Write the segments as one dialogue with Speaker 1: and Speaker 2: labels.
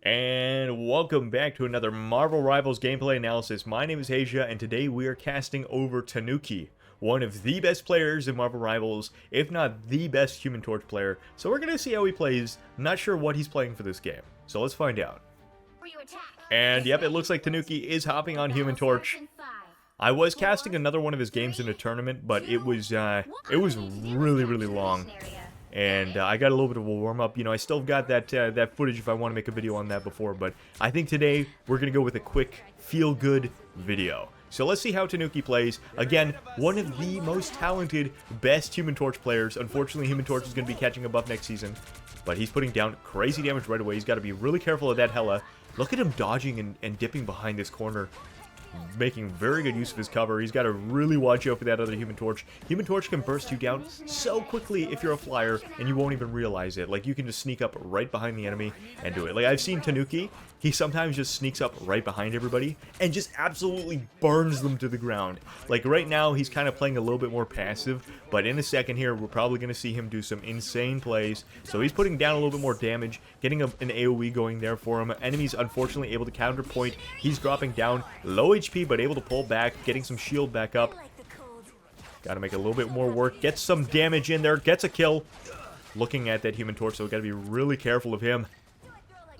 Speaker 1: And welcome back to another Marvel Rivals gameplay analysis. My name is Asia, and today we are casting over Tanuki, one of the best players in Marvel Rivals, if not the best Human Torch player. So we're going to see how he plays. Not sure what he's playing for this game, so let's find out. And yep, it looks like Tanuki is hopping on Human Torch. I was casting another one of his games in a tournament, but it was really long. And I got a little bit of a warm-up. You know, I still got that footage if I want to make a video on that before. But I think today we're going to go with a quick, feel-good video. So let's see how Tanuki plays. Again, one of the most talented, best Human Torch players. Unfortunately, Human Torch is going to be catching a buff next season. But he's putting down crazy damage right away. He's got to be really careful of that Hela. Look at him dodging and dipping behind this corner, making very good use of his cover. He's got to really watch out for that other Human Torch. Human Torch can burst you down so quickly if you're a flyer, and you won't even realize it. Like, you can just sneak up right behind the enemy and do it. Like, I've seen Tanuki, he sometimes just sneaks up right behind everybody and just absolutely burns them to the ground. Like, right now, he's kind of playing a little bit more passive, but in a second here, we're probably going to see him do some insane plays. So he's putting down a little bit more damage, getting an AoE going there for him. Enemies, unfortunately, able to counterpoint. He's dropping down low HP, but able to pull back, getting some shield back up. Got to make a little bit more work. Gets some damage in there. Gets a kill. Looking at that Human Torch, so we got to be really careful of him.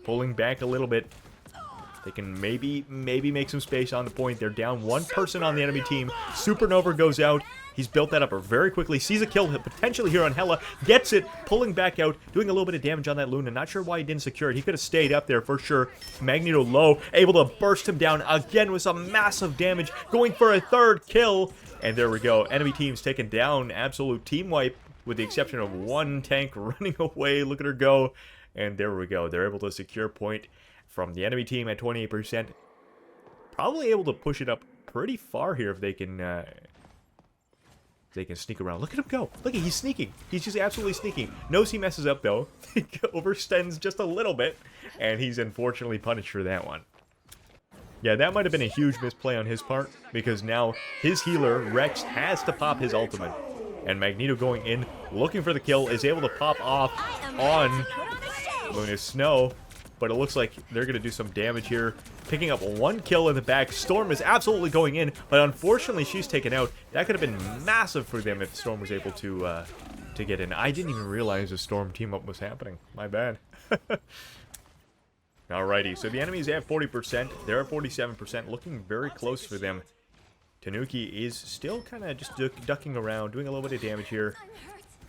Speaker 1: Pulling back a little bit. They can maybe make some space on the point. They're down one person on the enemy team. Supernova goes out. He's built that up very quickly. Sees a kill potentially here on Hela. Gets it. Pulling back out. Doing a little bit of damage on that Luna. Not sure why he didn't secure it. He could have stayed up there for sure. Magneto low. Able to burst him down again with some massive damage. Going for a third kill. And there we go. Enemy team's taken down. Absolute team wipe. With the exception of one tank running away. Look at her go. And there we go. They're able to secure point from the enemy team at 28%. Probably able to push it up pretty far here if they can sneak around. Look at him go. Look at, he's sneaking. He's just absolutely sneaking. Knows he messes up though. He overextends just a little bit, and he's unfortunately punished for that one. Yeah, that might have been a huge misplay on his part, because now his healer, Rex, has to pop his ultimate. And Magneto going in, looking for the kill, is able to pop off on Luna Snow. But it looks like they're going to do some damage here. Picking up one kill in the back. Storm is absolutely going in, but unfortunately she's taken out. That could have been massive for them if Storm was able to get in. I didn't even realize a Storm team-up was happening. My bad. Alrighty, so the enemy's at 40%. They're at 47%. Looking very close for them. Tanuki is still kind of just ducking around, doing a little bit of damage here.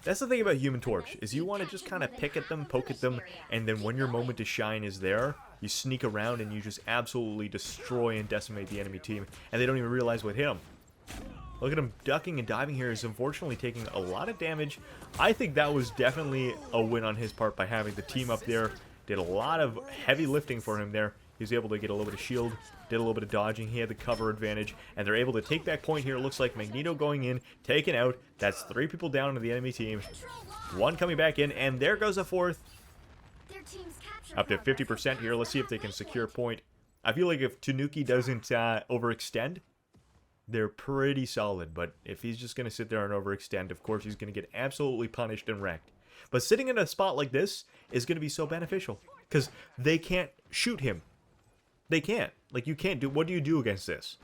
Speaker 1: That's the thing about Human Torch, is you want to just kind of pick at them, poke at them, and then when your moment to shine is there, you sneak around and you just absolutely destroy and decimate the enemy team, and they don't even realize what hit them. Look at him ducking and diving here. He's unfortunately taking a lot of damage. I think that was definitely a win on his part by having the team up there. Did a lot of heavy lifting for him there. He was able to get a little bit of shield, did a little bit of dodging. He had the cover advantage, and they're able to take back point here. It looks like Magneto going in, taken out. That's 3 people down to the enemy team. 1 coming back in, and there goes a 4th. Up to 50% here. Let's see if they can secure point. I feel like if Tanuki doesn't overextend, they're pretty solid. But if he's just going to sit there and overextend, of course he's going to get absolutely punished and wrecked. But sitting in a spot like this is going to be so beneficial, because they can't shoot him. They can't. Like, you can't do... What do you do against this?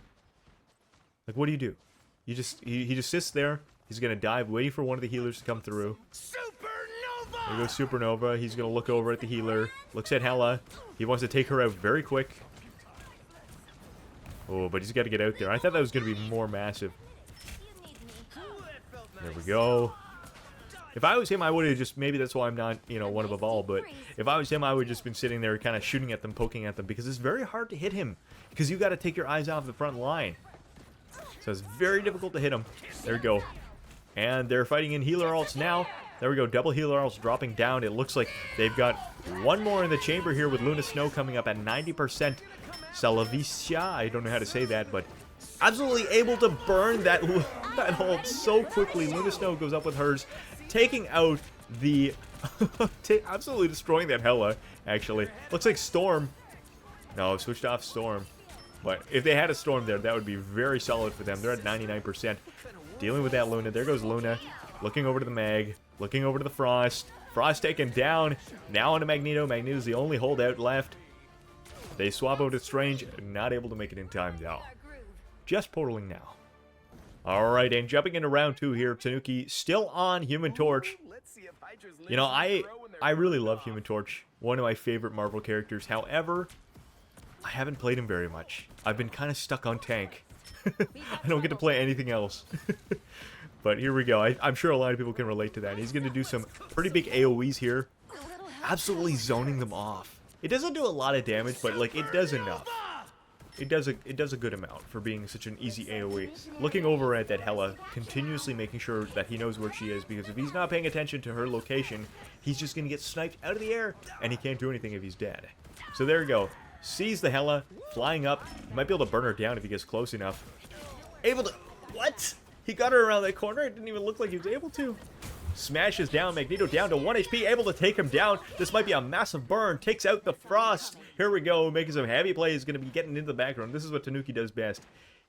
Speaker 1: Like, what do you do? You just... He just sits there. He's going to dive, waiting for one of the healers to come through. Supernova! There goes Supernova. He's going to look over at the healer. Looks at Hela. He wants to take her out very quick. Oh, but he's got to get out there. I thought that was going to be more massive. There we go. If I was him, I would have just, maybe that's why I'm not, you know, one above all, but if I was him, I would have just been sitting there kind of shooting at them, poking at them, because it's very hard to hit him, because you got to take your eyes off the front line. So it's very difficult to hit him. There we go. And they're fighting in healer alts now. There we go, double healer alts dropping down. It looks like they've got one more in the chamber here with Luna Snow coming up at 90%. Salavicia, I don't know how to say that, but absolutely able to burn that ult so quickly. Luna Snow goes up with hers, taking out the... absolutely destroying that Hela, actually. Looks like Storm. No, switched off Storm. But if they had a Storm there, that would be very solid for them. They're at 99%. Dealing with that Luna. There goes Luna. Looking over to the Mag. Looking over to the Frost. Frost taken down. Now onto Magneto. Magneto's the only holdout left. They swap out at Strange. Not able to make it in time, though. Just portaling now. Alright, and jumping into round 2 here. Tanuki still on Human Torch. You know, I really love Human Torch. One of my favorite Marvel characters. However, I haven't played him very much. I've been kind of stuck on tank. I don't get to play anything else. But here we go. I'm sure a lot of people can relate to that. He's going to do some pretty big AoEs here. Absolutely zoning them off. It doesn't do a lot of damage, but like it does enough. It does a good amount for being such an easy AoE. Looking over at that Hela, continuously making sure that he knows where she is, because if he's not paying attention to her location, he's just going to get sniped out of the air, and he can't do anything if he's dead. So there we go. Sees the Hela, flying up. He might be able to burn her down if he gets close enough. Able to... What? He got her around that corner. It didn't even look like he was able to. Smashes down. Magneto down to 1 HP. Able to take him down. This might be a massive burn. Takes out the Frost. Here we go. Making some heavy plays. Going to be getting into the background. This is what Tanuki does best.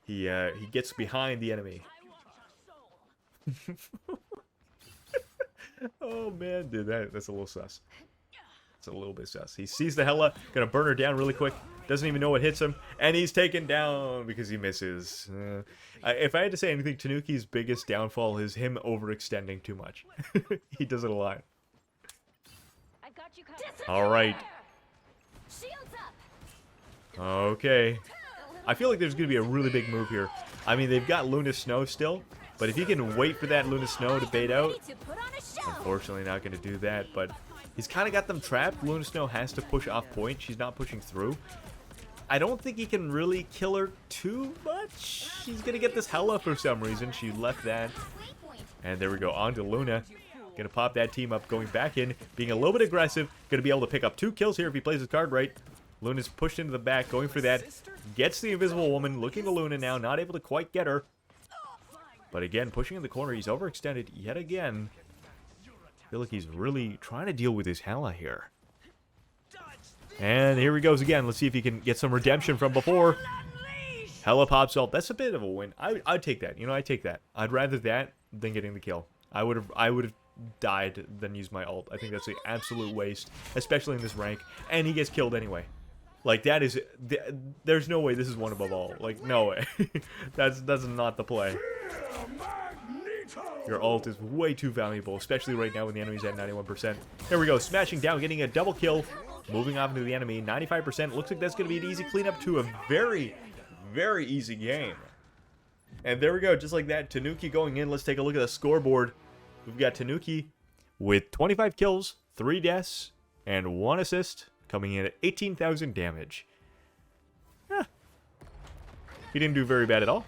Speaker 1: He gets behind the enemy. Oh, man. Dude, that's a little sus. It's a little bit sus. He sees the Hela. Going to burn her down really quick. Doesn't even know what hits him. And he's taken down because he misses. If I had to say anything, Tanuki's biggest downfall is him overextending too much. He does it a lot. Alright. Okay. I feel like there's going to be a really big move here. I mean, they've got Luna Snow still. But if he can wait for that Luna Snow to bait out, unfortunately not going to do that. But he's kind of got them trapped. Luna Snow has to push off point. She's not pushing through. I don't think he can really kill her too much. She's going to get this Hela for some reason. She left that. And there we go. On to Luna. Going to pop that team up. Going back in. Being a little bit aggressive. Going to be able to pick up 2 kills here if he plays his card right. Luna's pushed into the back. Going for that. Gets the Invisible Woman. Looking to Luna now. Not able to quite get her. But again, pushing in the corner. He's overextended yet again. I feel like he's really trying to deal with his Hela here. And here he goes again. Let's see if he can get some redemption from before. Hela pops ult. That's a bit of a win. I'd take that. You know, I'd take that. I'd rather that than getting the kill. I would have died than used my ult. I think that's an absolute waste, especially in this rank. And he gets killed anyway. Like, that is... There's no way this is one above all. Like, no way. That's not the play. Your ult is way too valuable, especially right now when the enemy's at 91%. Here we go. Smashing down, getting a double kill. Moving off into the enemy, 95%. Looks like that's going to be an easy cleanup to a very, very easy game. And there we go, just like that. Tanuki going in. Let's take a look at the scoreboard. We've got Tanuki with 25 kills, 3 deaths, and 1 assist, coming in at 18,000 damage. He didn't do very bad at all.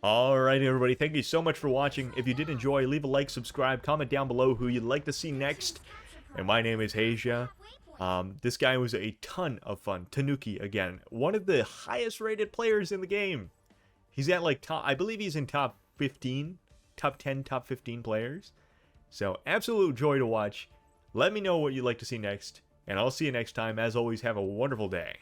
Speaker 1: Alright, everybody, thank you so much for watching. If you did enjoy, leave a like, subscribe, comment down below who you'd like to see next. And my name is Asia. This guy was a ton of fun. Tanuki, again, one of the highest rated players in the game. He's at like I believe he's in top 15, top 10, top 15 players. So absolute joy to watch. Let me know what you'd like to see next. And I'll see you next time. As always, have a wonderful day.